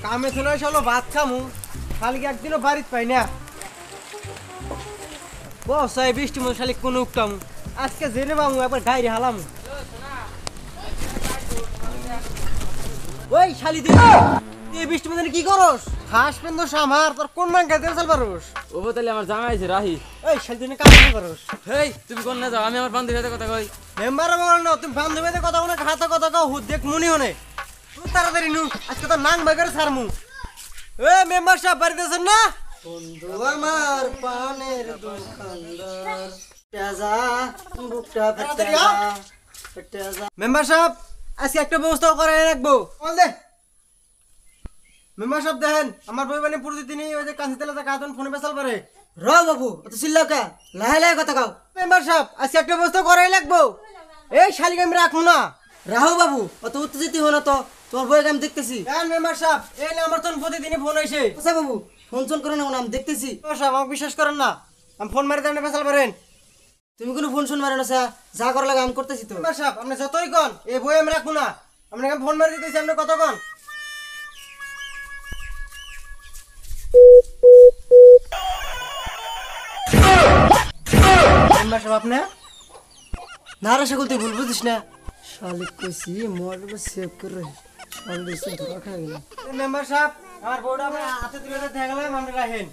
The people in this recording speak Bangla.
কামে চলে চলো ভাত খামু খালি একদিনও বাড়িতে পাই না বসাই বৃষ্টি মতো শালি কোন উঠতাম আজকে জেনে বামু একবার গাইরে হালাম ওই শালি দি এই বৃষ্টি মতো কি করস হাঁস পেন্দ সামার তোর কোন মান গাইতে চাল পারস ও তাহলে আমার জামাই আছে রাহি। ওই শালি দিনে কাম কি করস হেই তুমি কোন না যাও, আমি আমার বান্ধবীর সাথে কথা কই। মেম্বার বল না তুমি বান্ধবীদের কথা বলে খাতা কথা কও হুদ দেখ মনি হনে তুই তাড়াতাড়ি নু আজকে তো নাং বাগার ছাড়মু এ মেম্বার সাহেব বাড়িতে আছেন না বন্ধু আমার পানের দোকানদার তেজা বুকটা তেজা মেম্বার সাহেব আজকে একটা ব্যবস্থা করে রাখবো বল দে মেম্বার সাহেব দেখেন আমার বই মানে প্রতিদিনই ওই যে কাঁচি তেলাতে কাঁচন ফোনে বেসাল পারে র বাবু অত চিল্লাকা লাহে লাহে কথা কাও মেম্বার সাহেব আজকে একটা ব্যবস্থা করাই লাগবো এই শালিকে আমি রাখবো না রাহু বাবু অত উত্তেজিত হো না তো তোমার বইকে আমি দেখতেছি হ্যাঁ মেম্বার সাহেব এই না আমার তো প্রতিদিনই ফোন আইছে আচ্ছা বাবু ফোন চোন করে না আমি দেখতেছি মেম্বার সাহেব আমাকে বিশ্বাস করেন না আমি ফোন মারি দেন বেসাল পারেন তুমি কোনো ফোন শুন মারেন না যা করা লাগে আমি করতেছি তো মেম্বার সাহেব আপনি যতই কন এই বই আমি রাখবো না আপনাকে ফোন মারি দিতেছি আপনি কত কন মেম্বার সাহেব আপনি না রে সকল তুই ভুল বুঝিস না শালিক কইছি মোর সেভ করে শাল দিছি ধরা খাই গেল মেম্বার সাহেব আমার বউটা আমার হাতে তুলে দিয়ে গেলাম আমরা রাখেন